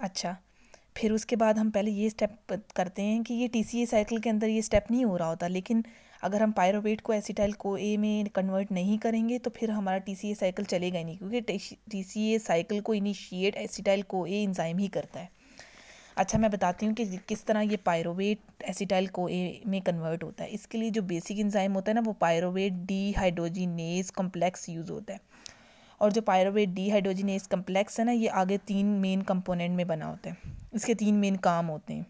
अच्छा, फिर उसके बाद हम पहले ये स्टेप करते हैं कि ये TCA साइकिल के अंदर ये स्टेप नहीं हो रहा होता, लेकिन अगर हम पायरोवेट को एसिटाइल CoA में कन्वर्ट नहीं करेंगे तो फिर हमारा TCA साइकिल चलेगा ही नहीं, क्योंकि TCA साइकिल को इनिशिएट एसिटाइल CoA एंजाइम ही करता है। अच्छा, मैं बताती हूँ कि किस तरह ये पायरोवेट एसिटाइल CoA में कन्वर्ट होता है। इसके लिए जो बेसिक एंजाइम होता है ना, वो पायरोवेट डीहाइड्रोजिनेज कम्प्लेक्स यूज़ होता है। और जो पायरोवेट डीहाइड्रोजिनेज कम्प्लेक्स है ना, ये आगे 3 मेन कंपोनेंट में बना होता है। इसके 3 मेन काम होते हैं।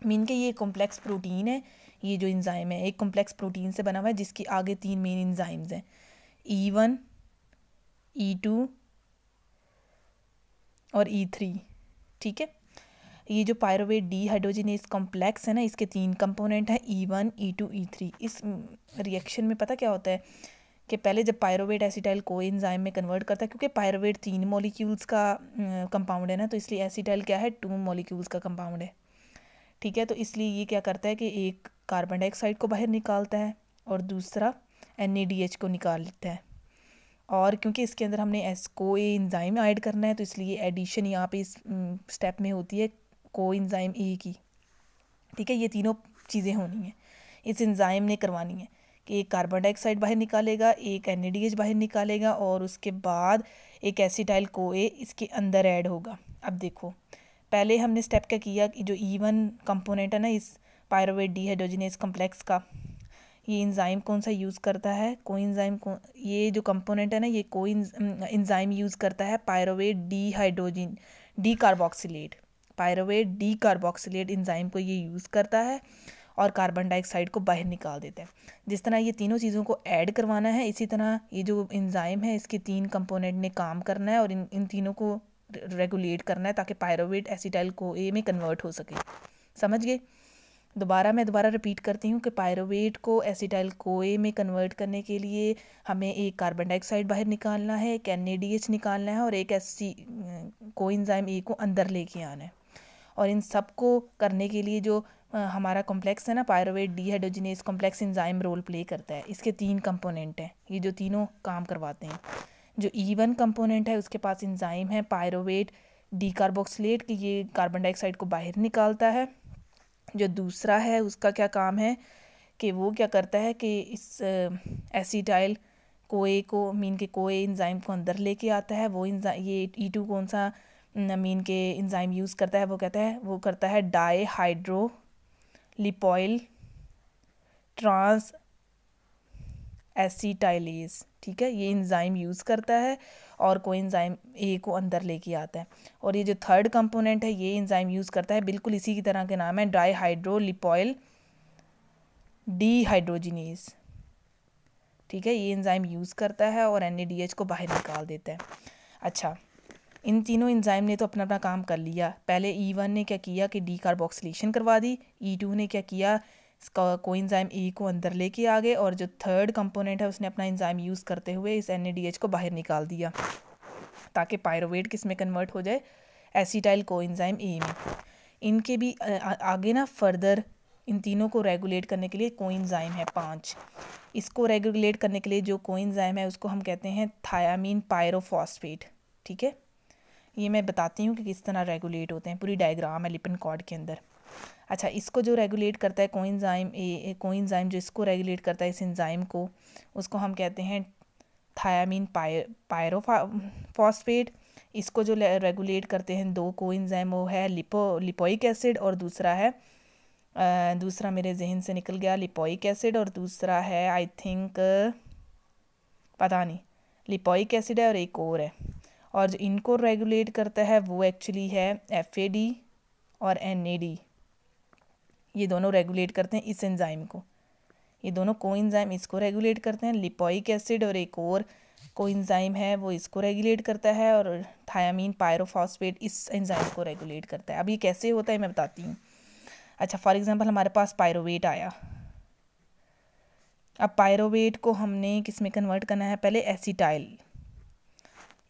मीन के ये कॉम्प्लेक्स प्रोटीन है, ये जो एंजाइम है एक कॉम्प्लेक्स प्रोटीन से बना हुआ है, जिसकी आगे 3 मेन एंजाइम्स हैं, E1, E2 और E3। ठीक है, ये जो पायरोवेट डीहाइड्रोजिनेज कॉम्प्लेक्स है ना, इसके 3 कंपोनेंट हैं, E1, E2, E3। इस रिएक्शन में पता क्या होता है कि पहले जब पायरोवेट एसिटाइल CoA एंजाइम में कन्वर्ट करता है, क्योंकि पायरोवेट 3 मॉलिक्यूल्स का कंपाउंड है ना, तो इसलिए एसिटाइल क्या है, 2 मॉलिक्यूल्स का कंपाउंड है। ठीक है, तो इसलिए ये क्या करता है कि एक कार्बन डाइऑक्साइड को बाहर निकालता है और दूसरा NADH को निकाल लेता है। और क्योंकि इसके अंदर हमने CoA एंजाइम ऐड करना है, तो इसलिए एडिशन यहाँ पे इस स्टेप में होती है कोएंजाइम A की। ठीक है, ये तीनों चीज़ें होनी हैं, इस एंजाइम ने करवानी है कि एक कार्बन डाइऑक्साइड बाहर निकालेगा, एक NADH बाहर निकालेगा और उसके बाद एक एसिटाइल CoA इसके अंदर ऐड होगा। अब देखो, पहले हमने स्टेप क्या किया कि जो E1 कंपोनेंट है ना इस पायरोवेट डीहाइड्रोजिनेज कम्प्लेक्स का, ये एंजाइम कौन सा यूज़ करता है, कोएंजाइम को, ये जो कंपोनेंट है ना ये एंजाइम यूज़ करता है pyruvate decarboxylate. Pyruvate decarboxylate enzyme को ये यूज़ करता है और कार्बन डाइऑक्साइड को बाहर निकाल देता है। जिस तरह ये तीनों चीज़ों को ऐड करवाना है, इसी तरह ये जो एंजाइम है इसके 3 कंपोनेंट ने काम करना है और इन तीनों को रेगुलेट करना है ताकि पायरोवेट एसिटाइल CoA में कन्वर्ट हो सके। समझ गए? मैं दोबारा रिपीट करती हूँ कि पायरोवेट को एसिटाइल CoA में कन्वर्ट करने के लिए हमें एक कार्बन डाइऑक्साइड बाहर निकालना है, एक NADH निकालना है और एक कोएंजाइम A को अंदर लेके आना है। और इन सब को करने के लिए जो हमारा कॉम्प्लेक्स है ना, pyruvate dehydrogenase complex enzyme role play करता है। इसके 3 कंपोनेंट हैं, ये जो तीनों काम करवाते हैं। जो E1 कंपोनेंट है उसके पास एंजाइम है पायरोवेट डीकार्बोक्सिलेट कि ये कार्बन डाइऑक्साइड को बाहर निकालता है। जो दूसरा है उसका क्या काम है कि वो क्या करता है कि इस एसिटाइल CoA को, मीन के CoA एंजाइम को अंदर लेके आता है। वो ये E2 कौन सा मीन के एंजाइम यूज़ करता है, वो करता है डाईहाइड्रो लिपोइल ट्रांस एसिटाइलेज। ठीक है, ये एंजाइम यूज़ करता है और कोएंजाइम A को अंदर लेके आता है। और ये जो थर्ड कंपोनेंट है ये एंजाइम यूज़ करता है, बिल्कुल इसी की तरह के नाम है, डाईहाइड्रो लिपोइल डीहाइड्रोजिनेज। ठीक है, ये एंजाइम यूज़ करता है और NADH को बाहर निकाल देता है। अच्छा, इन तीनों एंजाइम ने तो अपना अपना काम कर लिया। पहले E1 ने क्या किया कि डीकार्बोक्सिलेशन करवा दी, E2 ने क्या किया, इसका कोएंजाइम A को अंदर लेके आ गए और जो थर्ड कंपोनेंट है उसने अपना एंजाइम यूज़ करते हुए इस NADH को बाहर निकाल दिया ताकि पायरोवेट किस में कन्वर्ट हो जाए, एसिटाइल कोएंजाइम A में। इनके भी आगे ना फर्दर इन तीनों को रेगुलेट करने के लिए कोएंजाइम है 5। इसको रेगुलेट करने के लिए जो कोएंजाइम है उसको हम कहते हैं थायामीन पायरोफॉस्फेट। ठीक है, ये मैं बताती हूँ कि किस तरह रेगुलेट होते हैं, पूरी डायग्राम है लिपिड कॉर्ड के अंदर। अच्छा, इसको जो रेगुलेट करता है कोएंजाइम जो इसको रेगुलेट करता है इस एंजाइम को, उसको हम कहते हैं थायामीन पायरोफॉस्फेट। इसको जो रेगुलेट करते हैं 2 कोएंजाइम, वो है लिपोइक एसिड और दूसरा मेरे जहन से निकल गया, लिपोइक एसिड और दूसरा है आई थिंक पता नहीं, लिपोइक एसिड है और एक और है। और जो इनको रेगुलेट करता है वो एक्चुअली है FAD और NAD। ये दोनों रेगुलेट करते हैं इस एंजाइम को, ये दोनों कोएंजाइम इसको रेगुलेट करते हैं। लिपोइक एसिड और एक और कोएंजाइम है वो इसको रेगुलेट करता है और थायामीन पायरोफॉस्फेट इस एंजाइम को रेगुलेट करता है। अब ये कैसे होता है मैं बताती हूँ। अच्छा, फॉर एग्जांपल हमारे पास पायरोवेट आया, अब पायरोवेट को हमने किस में कन्वर्ट करना है, पहले एसिटाइल।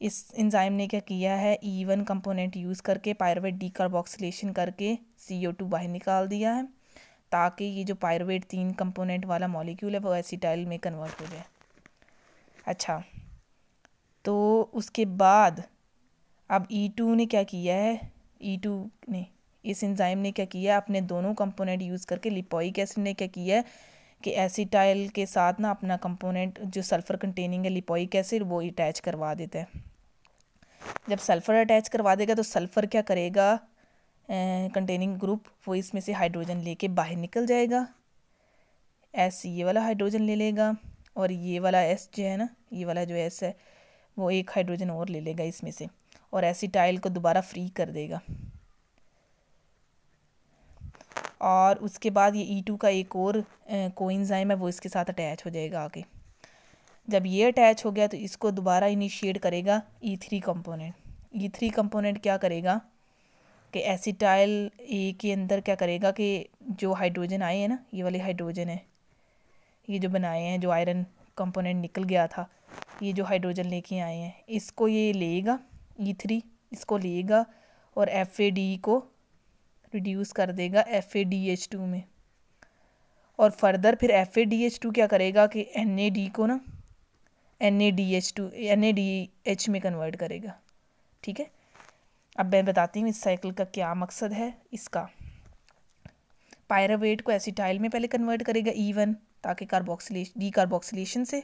इस एंजाइम ने क्या किया है, E1 कंपोनेंट यूज़ करके पायरोवेट डीकार्बोक्सिलेशन करके CO2 बाहर निकाल दिया है ताकि ये जो पायरोवेट 3 कंपोनेंट वाला मॉलिक्यूल है वो एसिटाइल में कन्वर्ट हो जाए। अच्छा, तो उसके बाद अब E2 ने क्या किया है, E2 ने, इस एंजाइम ने क्या किया, अपने दोनों कंपोनेंट यूज़ करके लिपोइक एसिड ने क्या किया कि एसिटाइल के साथ ना अपना कंपोनेंट जो सल्फ़र कंटेनिंग है लिपोइक एसिड वो अटैच करवा देता है। जब सल्फ़र अटैच करवा देगा तो सल्फ़र क्या करेगा, कंटेनिंग ग्रुप वो इसमें से हाइड्रोजन लेके बाहर निकल जाएगा, एस ये वाला हाइड्रोजन ले लेगा और ये वाला एस जो है ना, ये वाला जो एस है वो एक हाइड्रोजन और ले लेगा इसमें से और एसिटाइल को दोबारा फ्री कर देगा। और उसके बाद ये E2 का एक और कोएंजाइम है वो इसके साथ अटैच हो जाएगा आगे। जब ये अटैच हो गया तो इसको दोबारा इनिशिएट करेगा E3 कंपोनेंट। E3 कंपोनेंट क्या करेगा कि एसिटाइल ए के अंदर क्या करेगा कि जो हाइड्रोजन आए हैं ना, ये वाले हाइड्रोजन है, ये जो बनाए हैं, जो आयरन कंपोनेंट निकल गया था, ये जो हाइड्रोजन लेके आए हैं, इसको ये लेगा E3, इसको लेगा और FAD को रिड्यूस कर देगा FADH2 में। और फर्दर फिर FADH2 क्या करेगा कि NAD को ना NADH में कन्वर्ट करेगा। ठीक है, अब मैं बताती हूँ इस साइकिल का क्या मकसद है इसका। पायरावेट को एसिटाइल में पहले कन्वर्ट करेगा E1 ताकि डीकार्बोक्सिलेशन से,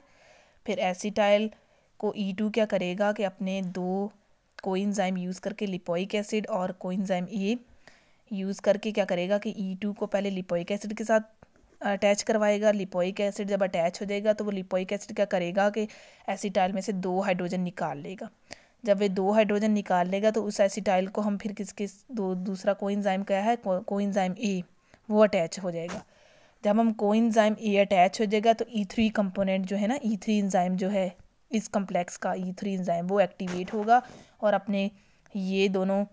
फिर एसिटाइल को E2 क्या करेगा कि अपने दो कोएंजाइम यूज़ करके लिपोइक एसिड और कोएंजाइम ए यूज़ करके क्या करेगा कि E2 को पहले लिपोइक एसिड के साथ अटैच करवाएगा। लिपोइक एसिड जब अटैच हो जाएगा तो वो लिपोइक एसिड क्या करेगा कि एसिटाइल में से 2 हाइड्रोजन निकाल लेगा। जब वे 2 हाइड्रोजन निकाल लेगा तो उस एसिटाइल को हम फिर दूसरा कोएंजाइम क्या है, कोएंजाइम ए, वो अटैच हो जाएगा। जब हम कोएंजाइम ए अटैच हो जाएगा तो E3 कंपोनेंट जो है ना, E3 एंजाइम जो है इस कम्प्लेक्स का, E3 एंजाइम वो एक्टिवेट होगा और अपने ये दोनों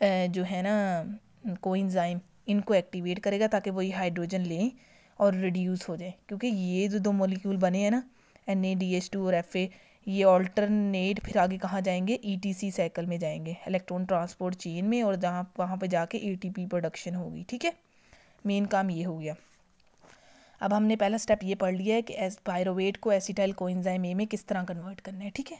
जो है ना कोएंजाइम इनको एक्टिवेट करेगा ताकि वो ये हाइड्रोजन लें और रिड्यूस हो जाए। क्योंकि ये जो 2 मॉलिक्यूल बने हैं ना, NADH2 और FA, ये ऑल्टरनेट फिर आगे कहाँ जाएंगे, ETC साइकिल में जाएंगे, इलेक्ट्रॉन ट्रांसपोर्ट चेन में, और जहाँ वहाँ पे जाके ATP प्रोडक्शन होगी। ठीक है, मेन काम ये हो गया। अब हमने पहला स्टेप ये पढ़ लिया है कि पायरोवेट को एसिटाइल कोएंजाइम ए में किस तरह कन्वर्ट करना है। ठीक है।